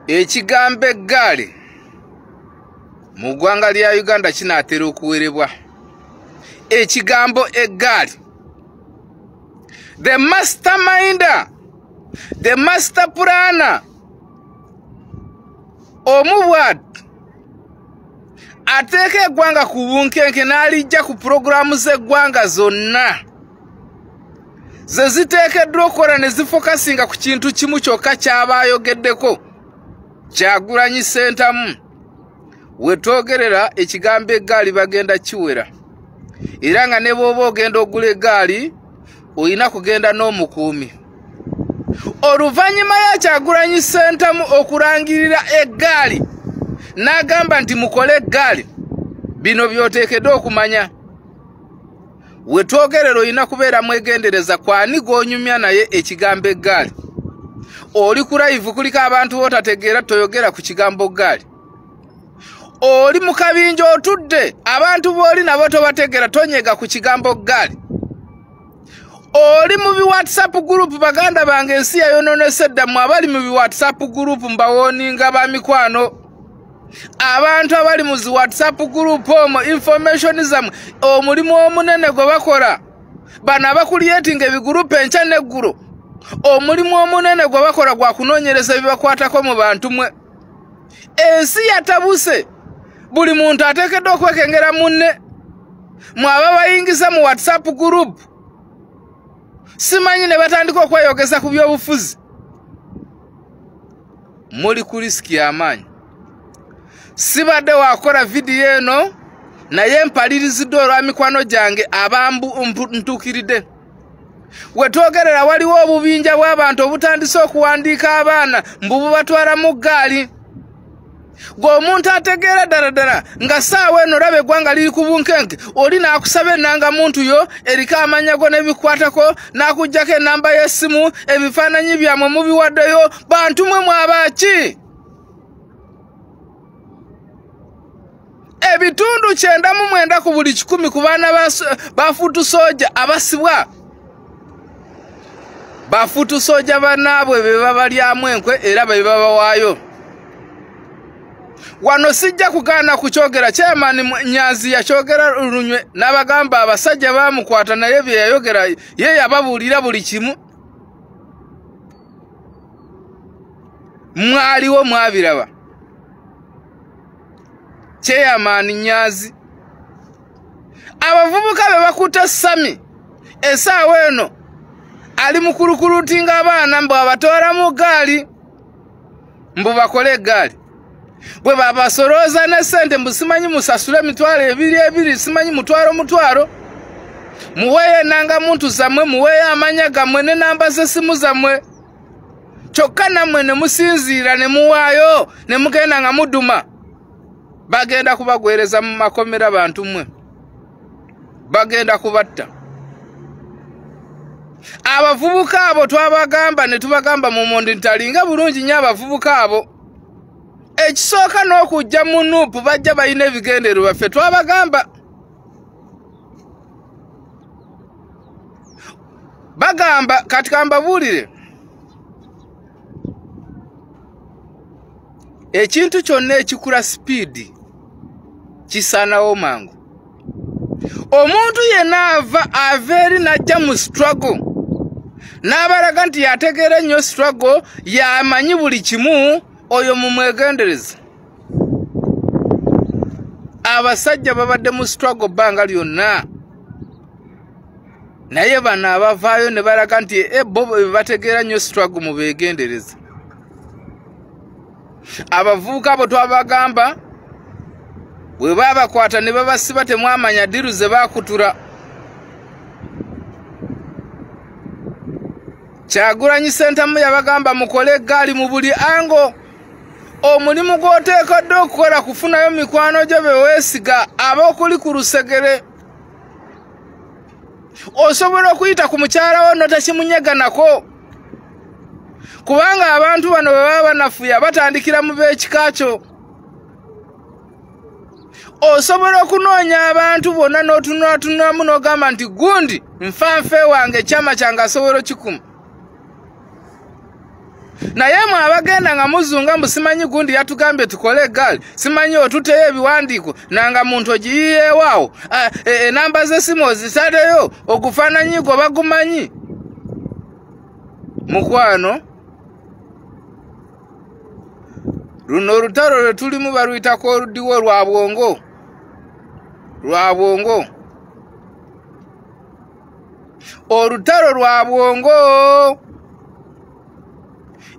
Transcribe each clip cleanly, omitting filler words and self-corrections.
ekigambo eggaali mu ggwanga lya Uganda kinaatera okuwerebwa. Ekigambo eggaali, the masterminder, the master planner, omubwat ateeka eggwanga ku bunkenke n'alijja ku puroguramu z'eggwanga zonna ze ziteekeddwa okukola ne zifokasinga ku kintu kimu kyokka ky'aba ayogeddeko, Kyagulanyi Ssentamu. We twogerera ekigambo eggaali bagenda kiwera, era nga ne bw'oba ogenda ogula eggaali olina kugenda n'omukuumi. Oluvannyuma ya Kyagulanyi Ssentamu okulangirira eggaali n'agamba nti mukole eggaali, bino by'oteekeddwa okumanya. We twogerera olina kubeera mwegendereza kwani gw'onyumya naye ekigambo eggaali. Oli ku live kuliko abantu b'otategeera toyogera ku kigambo ggaali. Oli mu kabinja otudde abantu b'oli nabo tobategeera tonyega ku kigambo ggaali. Oli mu bi WhatsApp group baganda bange ensi yayonoonese dda mu abali mu bi WhatsApp group mbawooninga ba mikwano. Abantu abali mu zi WhatsApp group omwo information zammwe omulimu omunene gwe bakola. Bano abakulyetinga ebigurupu enkya n'eggulo. Omulimu omunene gwe bakola gwa kunoonyereza ebibakwatako mu bantu mwe. Ensi yatabuse. Buli muntu ateekeddwa okwekengera munne. Mwaba bayingiza mu WhatsApp group. Simanyi ne batandika okweyogeza ku by'obufuzi. Muli ku risiki y'amaanyi. Sibadde wakola vidiyo eno naye mpaliriziddwa olwa mikwano gyange abambu ntuukiridde. We twogerera waliwo obubinja bw'abantu obutandise okuwandiika abaana mbu bubatwala mu ggaali. Gwe omuntu ategeera ddala nga saawa eno olaba eggwanga liri ku bunkenke, oli n'akusaba ennangamuntu yo eriko amanya go n'ebikwatako, n'akuggyako ennamba y'essimu, ebifaananyi byammwe mubiwaddeyo, bantu mwe mwabaki? Ebitundu 99 ku buli 100 ku baana ba fuutu soja abasibwa. Ba fuutu soja bannaabwe be babalyamu enkwe era be babawaayo. Wano sijja kugaana kukyogera, Chairman Nyazi yakyogera lunywe n'abagamba abasajja baamukwata naye bye yayogera ye yababuulira buli kimu. Mwaliwo mwabiraba. Chairman Nyazi abavubuka be bakutte Sami essaawa eno ali mu kulukulutinga abaana mbu abatwala mu ggaali mbu bakole eggaali. Bwe babasolooza ne ssente mbu simanyi musasule emitwalo 2 simanyi mutwalo muweeyo ennangamuntu zammwe, muweeyo amanya gammwe ne namba z'essimu zammwe, kyokka nammwe ne musinziira ne muwaayo ne mugenda nga muduma. Bagenda kubagwereza mu makomera bantu mmwe, bagenda kubatta. Abavubuka abo twabagamba ne tubagamba mu mondi ntalinga bulungi nnyo abavubuka abo. Ekisooka n'okujja mu nuupu bajja balina ebigendero baffe twabagamba. Bagamba kati kambabuulire. Ekintu kyonna ekikula speed kisaanawo mangu. Omuntu yenna ava eri n'ajja mu struggle n'abalaga nti yategeera nnyo struggle yamanyi buli kimu, oyo mumwegendereza. Abasajja babadde mu struggle bbanga lyonna naye bano abavaayo ne balaga nti bo bategeera nnyo struggle mu beegendereza. Abavubuka abo twabagamba bwe babakwata ne babasiba temwamanya ddiru ze baakutura. Kyagulanyi Ssentamu yabagamba mukole eggaali mu buli ango. Omulimu gw'oteekeddwa okukola kufunayo mikwano gyo be weesiga ab'okuli ku lusegere. Osobola okuyita ku mukyala wo notakimunyeganako, kubanga abantu bano bwe baba banafuya batandikira mu b'ekika kyo. Osobola okunoonya abantu bonna n'otunulamu n'ogamba nti gundi nfanfe wange kyama kyange asobola okikuma. naye mwe abagenda nga muzunga mbu simanyi gundi yatugambye tukole eggaali simanyi otuteyo ebiwandiiko nanga muntu ogiyiyeewaawo enamba z'essimu ozitadeyo ogufaananyigo bagumanyi mukwano luno olutalo lwe tulimu baluyitako oluddiwo lwa bwongo olutalo lwa bwongo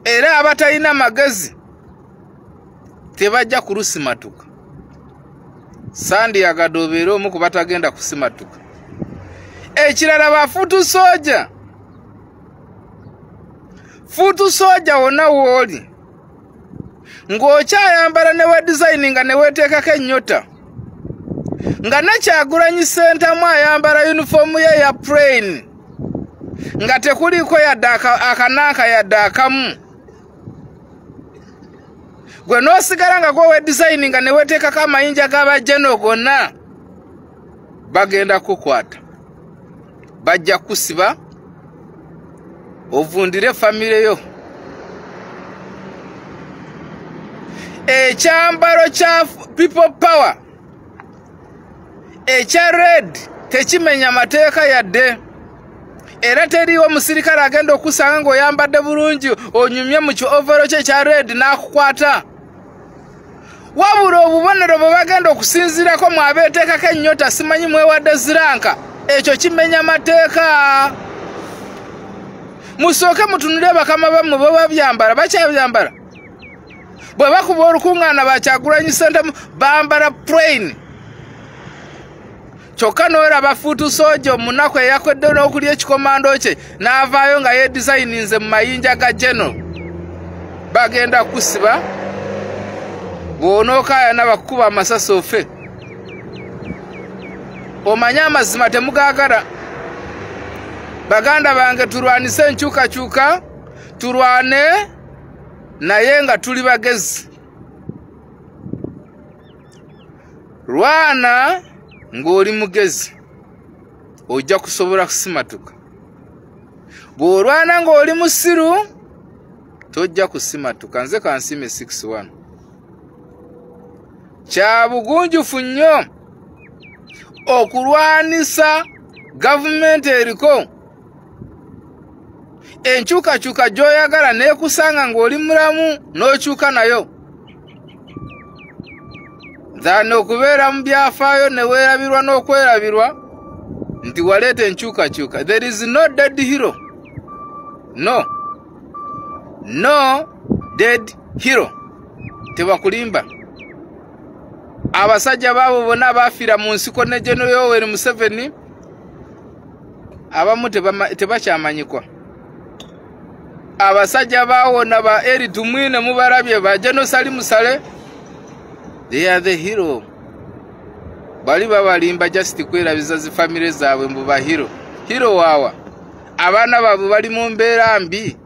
era abatalina magezi tebajja kulusimatuka sandi yagadobeera omu ku batagenda kusimatuka ekirala bafuutu soja wonna wooli ng'okyayambala ne wedesigninga ne weteekako ennyota nga Kyagulanyi Ssentamu ayambala yunifoomu ye ya plain nga tekuliko yadde akanaaka yadde akamu gwe n'osigala nga gwe wedesigninga ne weteekako amayinja g'abajjeno gonna bagenda kukwata bajja kusiba ovundire famire yo ekyambalo kya people power ekya red tekimenya mateeka yadde era teriiwo musirikale agenda okusanga ng'oyambadde bulungi onyumye mu ki-overo kye ekya red n'akukwata wabula obubonero bwe bagenda okusinziirako mwabeeteekako ennyota simanyi mwewadde ziranka ekyo kimenya mateeka musooke mutunule bakama bammwe bwe babyambala bakyabyambala bwe bakuba olukuŋŋaana Kyagulanyi Ssentamu bambala plain kyokka n'olaba fuutu soja omunaku eyakwedde n'okulya ekikomando kye n'avaayo nga yedesigninze mu mayinja ga general bagenda kusiba bw'onookaayana bakukuba amasasi ofe omanye amazima temugaagala baganda bange tulwanise enkyukakyuka tulwane naye nga tuli bagezi lwana ng'oli mugezi ojja kusobola kusimatuka bw'olwana ng'oli musiru tojja kusimatuka nze kansime 61 kya bugunjufu nnyo okulwanisa gavumenti eriko enkyukakyuka gy'oyagala neekusanga ng'oli mulamu n'okyuka nayo dhani okubeera mu byafaayo ne weerabirwa n'okwerabirwa nti waleeta enkyukakyuka. There is no dead hero. No dead hero. Tebakulimba. Abasajja baabo bonna abafiira mu nsiko ne General Yoweri Museveni abamu tebakyamanyikwa. Abasajja baawona ba Eri Tumwine mubarabye ba General Salim Saleh, they are the hero. Bali babalimba just kwerabiza zi family zaabwe mbu ba hero wawa. Abaana baabwe bali mu mbeera mbi,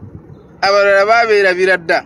abalala babeera biradda.